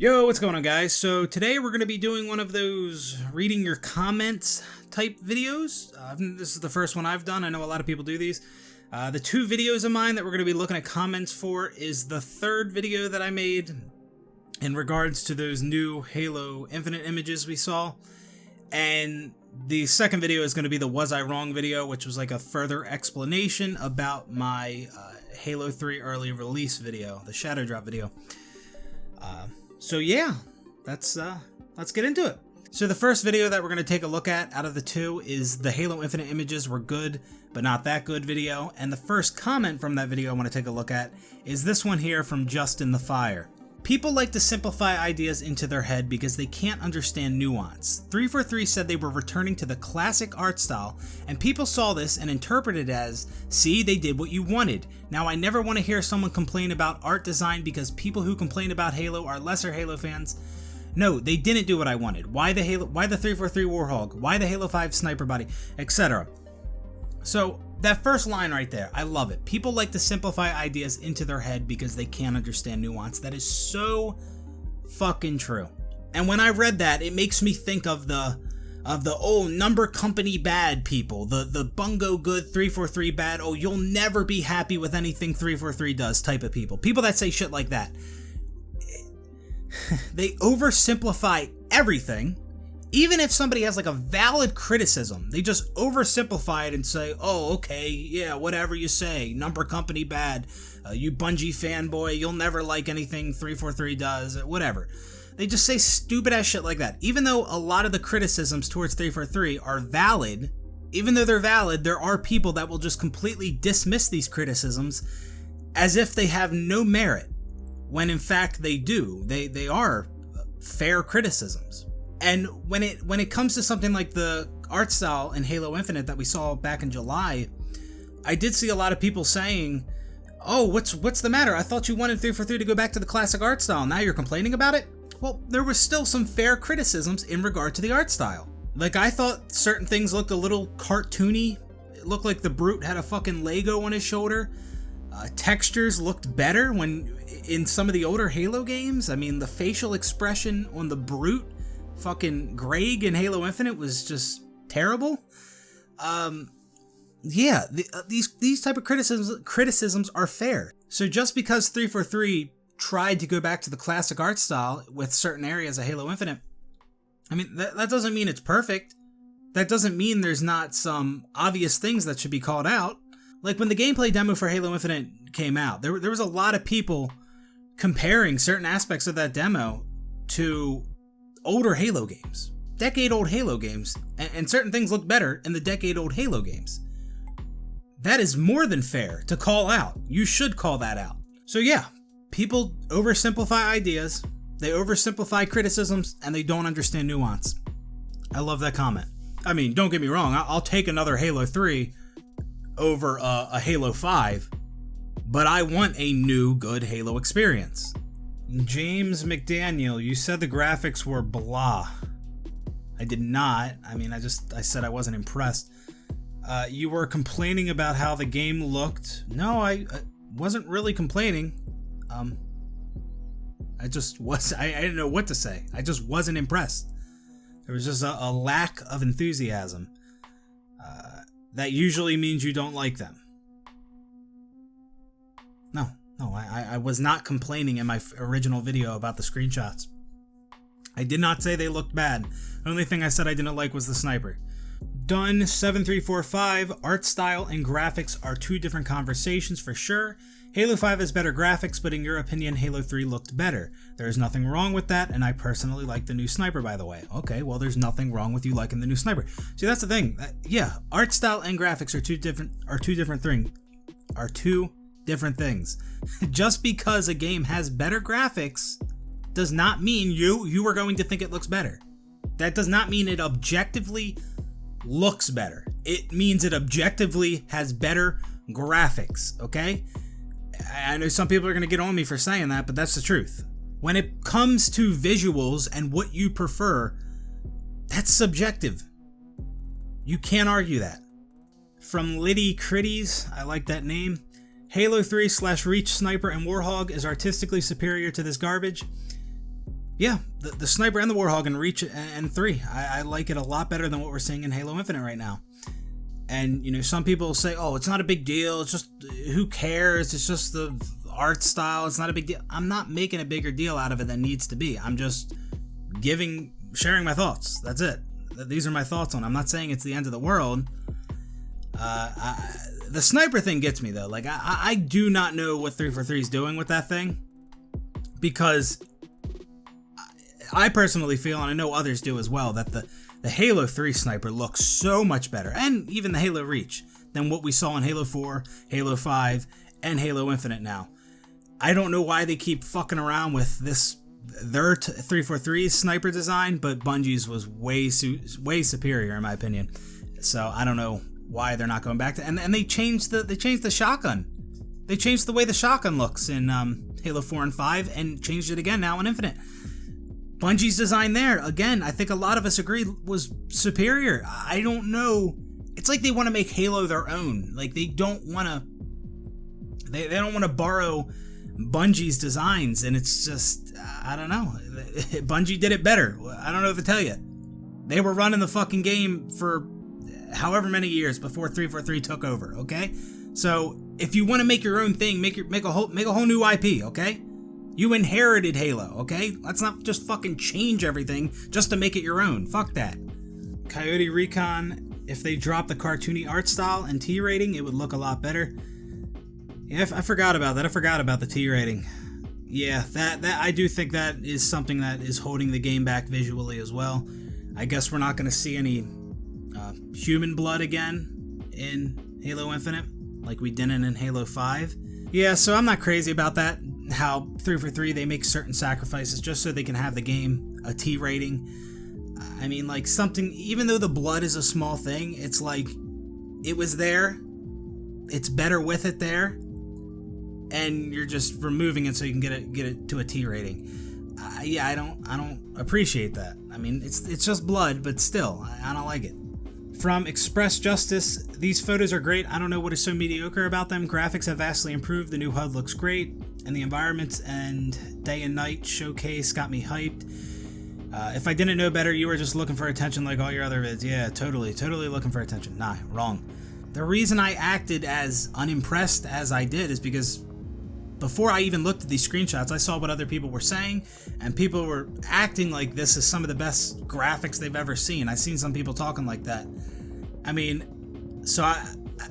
Yo, what's going on, guys? So today we're going to be doing one of those reading your comments type videos. This is the first one I've done. I know a lot of people do these. The two videos of mine that we're going to be looking at comments for is the third video that I made in regards to those new Halo Infinite images we saw. And the second video is going to be the Was I Wrong video, which was like a further explanation about my Halo 3 early release video, the Shadow Drop video. So yeah, let's get into it. So the first video that we're going to take a look at out of the two is the Halo Infinite images were good, but not that good video. And the first comment from that video I want to take a look at is this one here from Justin the Fire. People like to simplify ideas into their head because they can't understand nuance. 343 said they were returning to the classic art style, and people saw this and interpreted it as, see, they did what you wanted. Now I never want to hear someone complain about art design because people who complain about Halo are lesser Halo fans. No, they didn't do what I wanted. Why the 343 Warhog? Why the Halo 5 sniper body? Etc. So that first line right there, I love it. People like to simplify ideas into their head because they can't understand nuance. That is so fucking true. And when I read that, it makes me think of the number company bad people, the bungo good 343 bad, oh, you'll never be happy with anything 343 does type of people. People that say shit like that. They oversimplify everything. Even if somebody has like a valid criticism, they just oversimplify it and say, oh, okay, yeah, whatever you say, number company bad, you Bungie fanboy, you'll never like anything 343 does, whatever. They just say stupid ass shit like that. Even though a lot of the criticisms towards 343 are valid, even though they're valid, there are people that will just completely dismiss these criticisms as if they have no merit, when in fact they do. They are fair criticisms. And when it comes to something like the art style in Halo Infinite that we saw back in July, I did see a lot of people saying, oh, what's the matter? I thought you wanted 343 to go back to the classic art style. Now you're complaining about it? Well, there was still some fair criticisms in regard to the art style. Like, I thought certain things looked a little cartoony. It looked like the Brute had a fucking Lego on his shoulder. Textures looked better when in some of the older Halo games. I mean, the facial expression on the Brute, fucking Greg in Halo Infinite, was just terrible. Yeah, these type of criticisms are fair. So just because 343 tried to go back to the classic art style with certain areas of Halo Infinite, I mean, that doesn't mean it's perfect. That doesn't mean there's not some obvious things that should be called out. Like when the gameplay demo for Halo Infinite came out, there was a lot of people comparing certain aspects of that demo to older Halo games, decade-old Halo games, and certain things look better in the decade-old Halo games. That is more than fair to call out. You should call that out. So yeah, people oversimplify ideas, they oversimplify criticisms, and they don't understand nuance. I love that comment. I mean, don't get me wrong, I'll take another Halo 3 over a Halo 5, but I want a new, good Halo experience. James McDaniel, you said the graphics were blah. I did not. I mean, I said I wasn't impressed. You were complaining about how the game looked. No, I wasn't really complaining. I didn't know what to say. I just wasn't impressed. There was just a lack of enthusiasm. That usually means you don't like them. No, I was not complaining in my original video about the screenshots. I did not say they looked bad. The only thing I said I didn't like was the sniper. Done7345, art style and graphics are two different conversations for sure. Halo 5 has better graphics, but in your opinion, Halo 3 looked better. There is nothing wrong with that, and I personally like the new sniper, by the way. Okay, well, there's nothing wrong with you liking the new sniper. See, that's the thing. Yeah, art style and graphics are two different things. Just because a game has better graphics does not mean you are going to think it looks better. That does not mean it objectively looks better. It means it objectively has better graphics, okay? I know some people are going to get on me for saying that, but that's the truth. When it comes to visuals and what you prefer, that's subjective. You can't argue that. From Liddy Critties, I like that name. Halo 3/Reach Sniper and Warhog is artistically superior to this garbage. Yeah, the Sniper and the Warhog in Reach and 3. I like it a lot better than what we're seeing in Halo Infinite right now. And, you know, some people say, oh, it's not a big deal. It's just, who cares? It's just the art style. It's not a big deal. I'm not making a bigger deal out of it than needs to be. I'm just sharing my thoughts. That's it. These are my thoughts on it. I'm not saying it's the end of the world. The Sniper thing gets me, though. Like, I do not know what 343 is doing with that thing. Because I personally feel, and I know others do as well, that the Halo 3 Sniper looks so much better, and even the Halo Reach, than what we saw in Halo 4, Halo 5, and Halo Infinite now. I don't know why they keep fucking around with their 343 Sniper design, but Bungie's was way superior in my opinion. So I don't know why they're not going back to, and they changed the shotgun. They changed the way the shotgun looks in Halo 4 and 5, and changed it again now in Infinite. Bungie's design there, again, I think a lot of us agree, was superior. I don't know. It's like they want to make Halo their own. Like, they don't want to borrow Bungie's designs, and it's just, I don't know. Bungie did it better. I don't know what to tell you. They were running the fucking game for however many years before 343 took over, okay? So, if you want to make your own thing, make a whole new IP, okay? You inherited Halo, okay? Let's not just fucking change everything just to make it your own. Fuck that. Coyote Recon, if they drop the cartoony art style and T rating, it would look a lot better. Yeah, I forgot about that. I forgot about the T rating. Yeah, that I do think that is something that is holding the game back visually as well. I guess we're not going to see any human blood again in Halo Infinite, like we didn't in Halo 5. Yeah, so I'm not crazy about that. How 343, they make certain sacrifices just so they can have the game a T rating. I mean, like, something, even though the blood is a small thing, it's like, it was there, it's better with it there, and you're just removing it so you can get it to a T rating. Yeah, I don't appreciate that. I mean, it's just blood, but still, I don't like it. From Express Justice, these photos are great. I don't know what is so mediocre about them. Graphics have vastly improved. The new HUD looks great, and the environments and day and night showcase got me hyped. If I didn't know better, you were just looking for attention like all your other vids. Yeah, totally looking for attention. Nah, wrong. The reason I acted as unimpressed as I did is because before I even looked at these screenshots, I saw what other people were saying, and people were acting like this is some of the best graphics they've ever seen. I've seen some people talking like that. I mean, so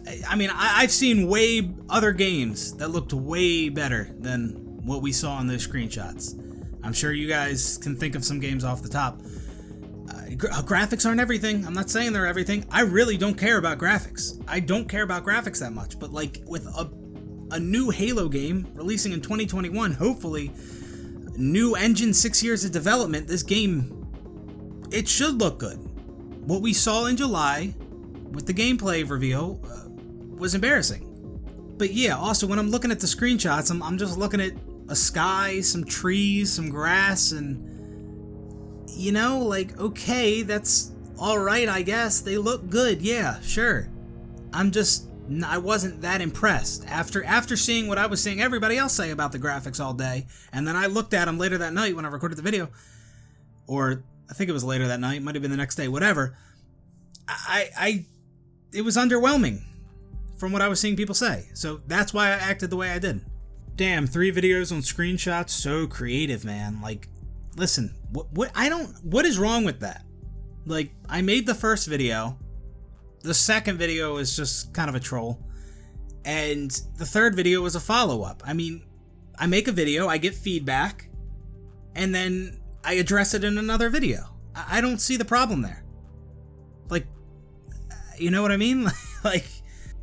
I've seen way other games that looked way better than what we saw in those screenshots. I'm sure you guys can think of some games off the top. Graphics aren't everything. I'm not saying they're everything. I really don't care about graphics. I don't care about graphics that much, but like with a new Halo game releasing in 2021, hopefully, new engine, 6 years of development, this game, it should look good. What we saw in July with the gameplay reveal was embarrassing. But yeah, also when I'm looking at the screenshots, I'm just looking at a sky, some trees, some grass, and you know, like, okay, that's alright, I guess. They look good, yeah, sure. I wasn't that impressed. After seeing what I was seeing everybody else say about the graphics all day, and then I looked at them later that night when I recorded the video, or I think it was later that night, might have been the next day, whatever, it was underwhelming from what I was seeing people say. So that's why I acted the way I did. Damn, 3 videos on screenshots, so creative, man. Like, listen, what is wrong with that? Like, I made the first video. The second video is just kind of a troll. And the third video was a follow-up. I mean, I make a video, I get feedback, and then I address it in another video. I don't see the problem there. Like, you know what I mean? Like,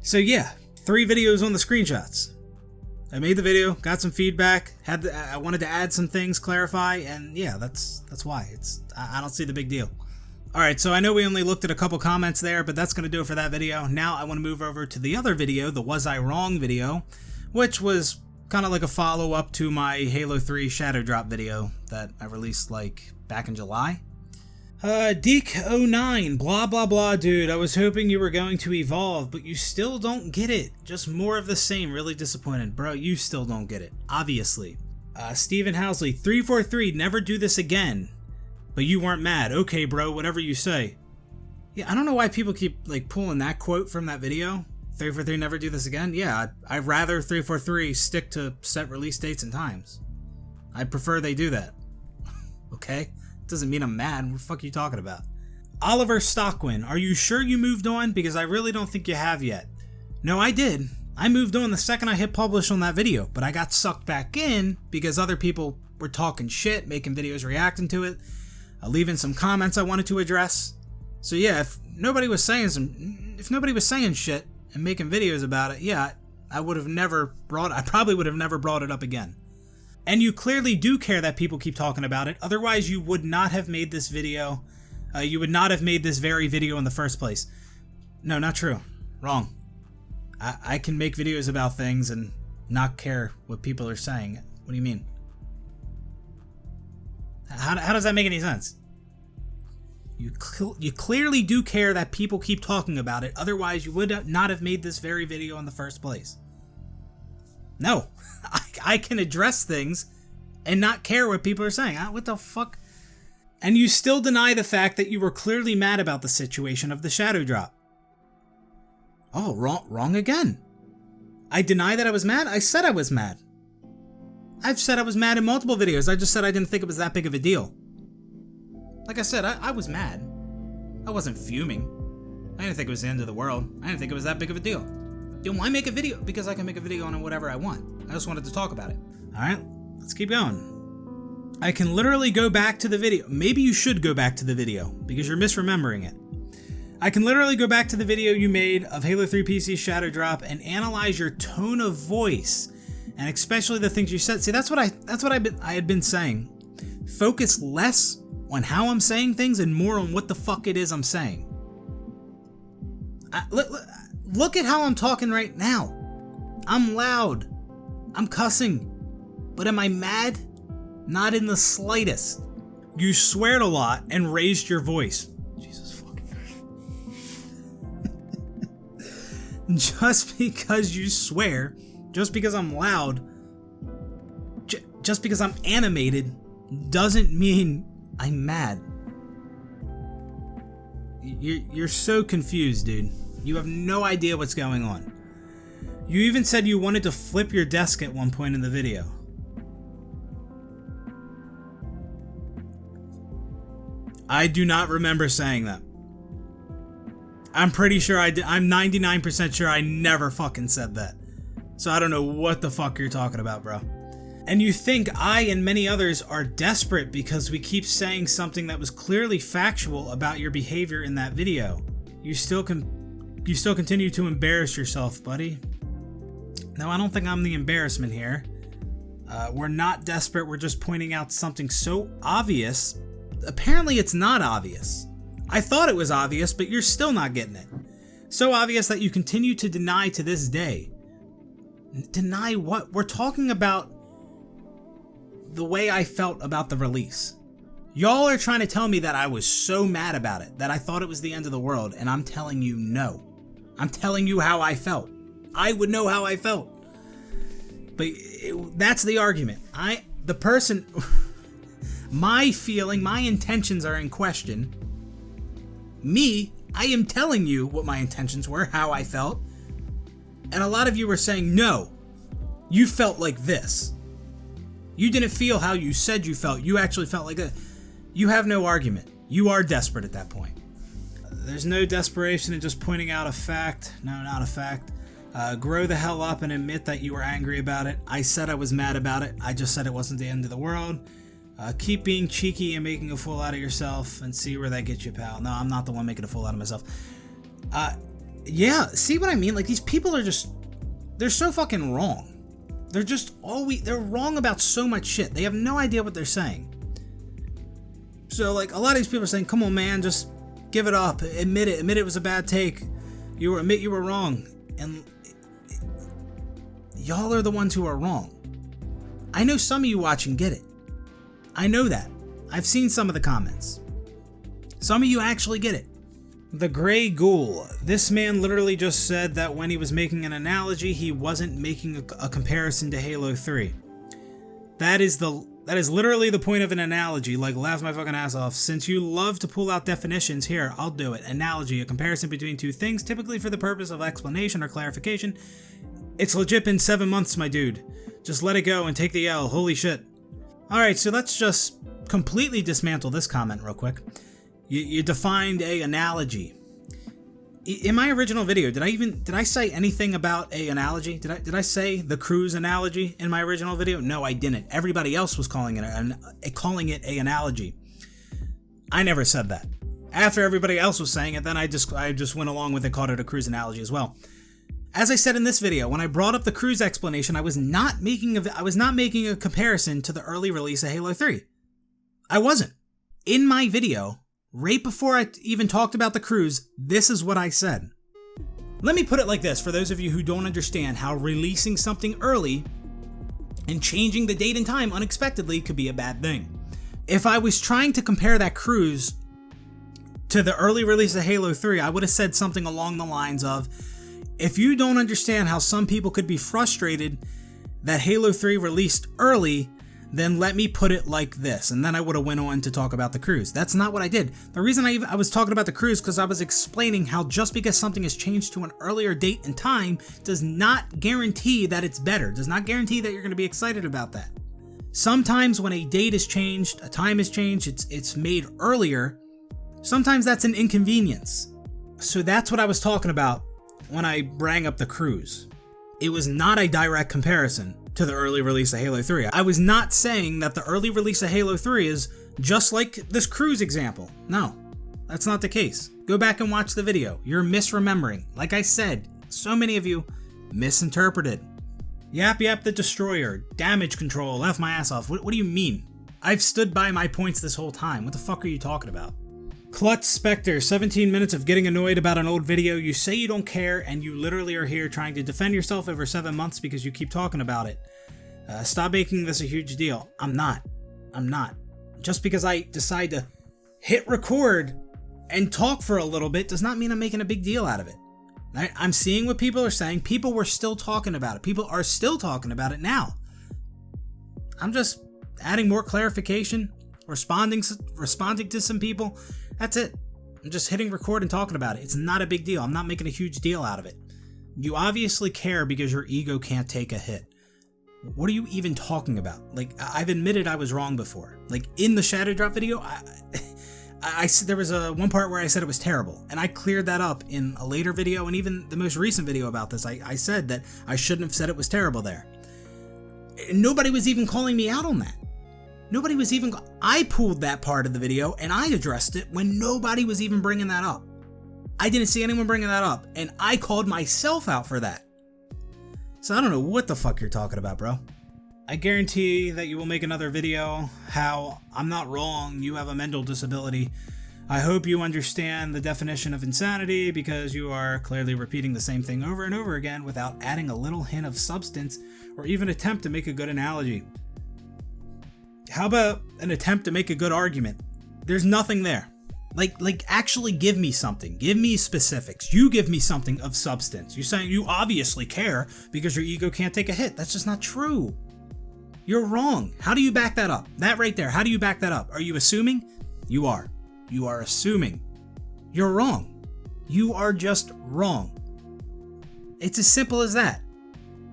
so yeah, 3 videos on the screenshots. I made the video, got some feedback, I wanted to add some things, clarify, and yeah, that's why. I don't see the big deal. Alright, so I know we only looked at a couple comments there, but that's going to do it for that video. Now I want to move over to the other video, the Was I Wrong video, which was kind of like a follow-up to my Halo 3 Shadow Drop video that I released like back in July. Deke09, blah blah blah, dude, I was hoping you were going to evolve, but you still don't get it. Just more of the same, really disappointed. Bro, you still don't get it, obviously. Stephen Housley, 343, never do this again. But you weren't mad. Okay, bro, whatever you say. Yeah, I don't know why people keep like pulling that quote from that video. 343, never do this again. Yeah, I'd rather 343 stick to set release dates and times. I prefer they do that. Okay? Doesn't mean I'm mad. What the fuck are you talking about? Oliver Stockwin, are you sure you moved on? Because I really don't think you have yet. No, I did. I moved on the second I hit publish on that video, but I got sucked back in because other people were talking shit, making videos reacting to it, leaving some comments I wanted to address. So yeah, if nobody was saying shit and making videos about it, yeah, I probably would have never brought it up again. And you clearly do care that people keep talking about it, otherwise you would not have made this video. You would not have made this very video in the first place. No, not true. Wrong. I can make videos about things and not care what people are saying. What do you mean? How does that make any sense? You clearly do care that people keep talking about it, otherwise you would not have made this very video in the first place. No, I can address things and not care what people are saying. What the fuck? And you still deny the fact that you were clearly mad about the situation of the shadow drop. Oh, wrong again. I deny that I was mad? I said I was mad. I've said I was mad in multiple videos. I just said I didn't think it was that big of a deal. Like I said, I was mad. I wasn't fuming. I didn't think it was the end of the world. I didn't think it was that big of a deal. Then why make a video? Because I can make a video on whatever I want. I just wanted to talk about it. Alright, let's keep going. I can literally go back to the video. Maybe you should go back to the video, because you're misremembering it. I can literally go back to the video you made of Halo 3 PC Shadow Drop and analyze your tone of voice, and especially the things you said. See, that's what I had been saying. Focus less on how I'm saying things and more on what the fuck it is I'm saying. Look at how I'm talking right now. I'm loud. I'm cussing. But am I mad? Not in the slightest. You sweared a lot and raised your voice. Jesus fucking Christ. Just because you swear, just because I'm loud, just because I'm animated, doesn't mean I'm mad. You're so confused, dude. You have no idea what's going on. You even said you wanted to flip your desk at one point in the video. I do not remember saying that. I'm pretty sure I did. I'm 99% sure I never fucking said that. So I don't know what the fuck you're talking about, bro. And you think I and many others are desperate because we keep saying something that was clearly factual about your behavior in that video. You still continue to embarrass yourself, buddy. No, I don't think I'm the embarrassment here. We're not desperate. We're just pointing out something so obvious. Apparently it's not obvious. I thought it was obvious, but you're still not getting it. So obvious that you continue to deny to this day. Deny what? We're talking about the way I felt about the release. Y'all are trying to tell me that I was so mad about it, that I thought it was the end of the world, and I'm telling you no. I'm telling you how I felt. I would know how I felt. But that's the argument. My feeling, my intentions are in question. Me, I am telling you what my intentions were, how I felt. And a lot of you were saying, no, you felt like this. You didn't feel how you said you felt. You actually felt like you have no argument. You are desperate at that point. There's no desperation in just pointing out a fact. No, not a fact. Grow the hell up and admit that you were angry about it. I said I was mad about it. I just said it wasn't the end of the world. Keep being cheeky and making a fool out of yourself and see where that gets you, pal. No, I'm not the one making a fool out of myself. Yeah, see what I mean? Like, these people are they're so fucking wrong. They're wrong about so much shit. They have no idea what they're saying. So, like, a lot of these people are saying, come on, man, just give it up. Admit it was a bad take. Admit you were wrong. And y'all are the ones who are wrong. I know some of you watching get it. I know that. I've seen some of the comments. Some of you actually get it. The Grey Ghoul. This man literally just said that when he was making an analogy, he wasn't making a comparison to Halo 3. That is literally the point of an analogy. Like, laugh my fucking ass off. Since you love to pull out definitions, here, I'll do it. Analogy, a comparison between two things, typically for the purpose of explanation or clarification. It's legit been 7 months, my dude. Just let it go and take the L. Holy shit. Alright, so let's just completely dismantle this comment real quick. You defined a analogy. In my original video, did I say anything about a analogy? Did I say the cruise analogy in my original video? No, I didn't. Everybody else was calling it a analogy. I never said that. After everybody else was saying it, then I just went along with it, called it a cruise analogy as well. As I said in this video, when I brought up the cruise explanation, I was not making a comparison to the early release of Halo 3. I wasn't. In my video, right before I even talked about the cruise, this is what I said. Let me put it like this for those of you who don't understand how releasing something early and changing the date and time unexpectedly could be a bad thing. If I was trying to compare that cruise to the early release of Halo 3, I would have said something along the lines of, if you don't understand how some people could be frustrated that Halo 3 released early, then let me put it like this. And then I would have went on to talk about the cruise. That's not what I did. The reason I was talking about the cruise because I was explaining how just because something is changed to an earlier date and time does not guarantee that it's better. Does not guarantee that you're going to be excited about that. Sometimes when a date is changed, a time is changed, it's made earlier, sometimes that's an inconvenience. So that's what I was talking about when I rang up the cruise. It was not a direct comparison to the early release of Halo 3. I was not saying that the early release of Halo 3 is just like this cruise example. No, that's not the case. Go back and watch the video. You're misremembering. Like I said, so many of you misinterpreted. Yap the Destroyer, damage control, left my ass off. What do you mean? I've stood by my points this whole time. What the fuck are you talking about? Klutz Spectre, 17 minutes of getting annoyed about an old video. You say you don't care, and you literally are here trying to defend yourself over 7 months because you keep talking about it. Stop making this a huge deal. I'm not. Just because I decide to hit record and talk for a little bit does not mean I'm making a big deal out of it. I'm seeing what people are saying. People were still talking about it. People are still talking about it now. I'm just adding more clarification, responding to some people. That's it. I'm just hitting record and talking about it. It's not a big deal. I'm not making a huge deal out of it. You obviously care because your ego can't take a hit. What are you even talking about? Like, I've admitted I was wrong before. Like, in the Shadow Drop video, there was one part where I said it was terrible, and I cleared that up in a later video, and even the most recent video about this, I said that I shouldn't have said it was terrible there. Nobody was even calling me out on that. I pulled that part of the video and I addressed it when nobody was even bringing that up. I didn't see anyone bringing that up, and I called myself out for that. So I don't know what the fuck you're talking about, bro. I guarantee that you will make another video how I'm not wrong, you have a mental disability. I hope you understand the definition of insanity because you are clearly repeating the same thing over and over again without adding a little hint of substance or even attempt to make a good analogy. How about an attempt to make a good argument? There's nothing there. Like actually give me something. Give me specifics. You give me something of substance. You're saying you obviously care because your ego can't take a hit. That's just not true. You're wrong. How do you back that up? That right there. How do you back that up? Are you assuming? You are. You are assuming. You're wrong. You are just wrong. It's as simple as that.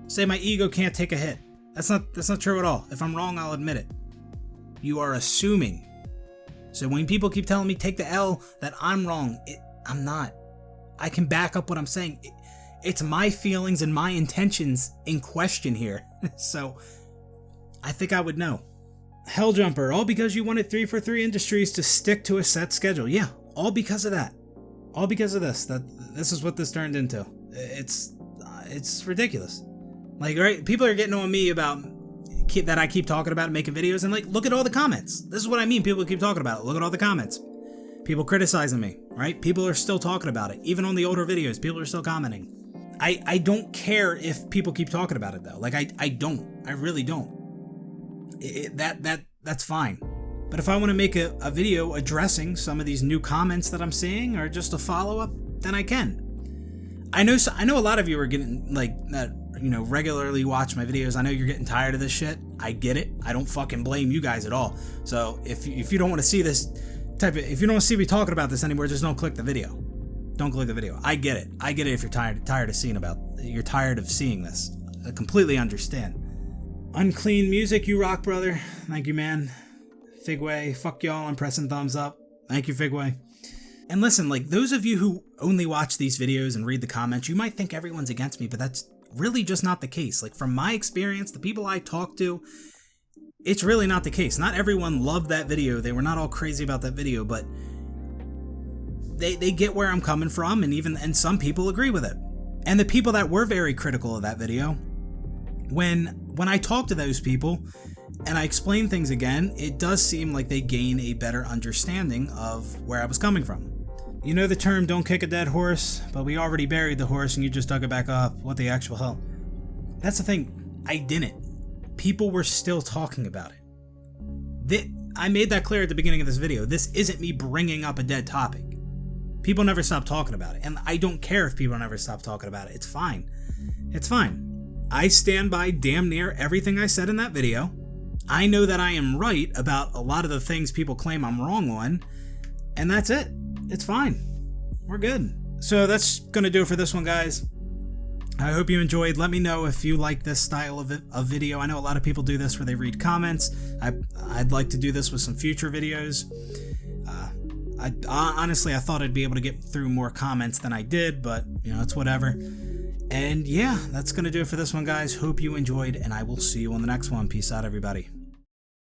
Say my ego can't take a hit. That's not true at all. If I'm wrong, I'll admit it. You are assuming. So when people keep telling me take the L that I'm wrong, I'm not. I can back up what I'm saying. It's my feelings and my intentions in question here. So I think I would know. Helljumper, all because you wanted 343 Industries to stick to a set schedule. Yeah, all because of that. All because of this. This is what this turned into. It's ridiculous. Like, right? People are getting on me about that I keep talking about it, making videos, and like, look at all the comments. This is what I mean. People keep talking about it. Look at all the comments. People criticizing me, right? People are still talking about it. Even on the older videos, people are still commenting. I don't care if people keep talking about it though. Like, I don't. I really don't. That's fine. But if I want to make a video addressing some of these new comments that I'm seeing, or just a follow-up, then I can. I know a lot of you are getting like that regularly watch my videos, I know you're getting tired of this shit. I get it. I don't fucking blame you guys at all. So if you don't want to see this if you don't want to see me talking about this anymore, just don't click the video. Don't click the video. I get it. I get it if you're tired of seeing this. I completely understand. Unclean Music, you rock, brother. Thank you, man. Figway, fuck y'all, I'm pressing thumbs up. Thank you, Figway. And listen, like, those of you who only watch these videos and read the comments, you might think everyone's against me, but that's really just not the case. Like, from my experience, the people I talk to, it's really not the case. Not everyone loved that video. They were not all crazy about that video, but they get where I'm coming from, and some people agree with it. And the people that were very critical of that video, when I talk to those people and I explain things again, it does seem like they gain a better understanding of where I was coming from. You know the term, don't kick a dead horse, but we already buried the horse and you just dug it back up. What the actual hell? That's the thing. I didn't. People were still talking about it. I made that clear at the beginning of this video. This isn't me bringing up a dead topic. People never stop talking about it, and I don't care if people never stop talking about it. It's fine. It's fine. I stand by damn near everything I said in that video. I know that I am right about a lot of the things people claim I'm wrong on, and that's it. It's fine. We're good. So that's gonna do it for this one, guys. I hope you enjoyed. Let me know if you like this style of video. I know a lot of people do this where they read comments. I'd like to do this with some future videos. Honestly, I thought I'd be able to get through more comments than I did, but it's whatever. And yeah, that's gonna do it for this one, guys. Hope you enjoyed, and I will see you on the next one. Peace out, everybody.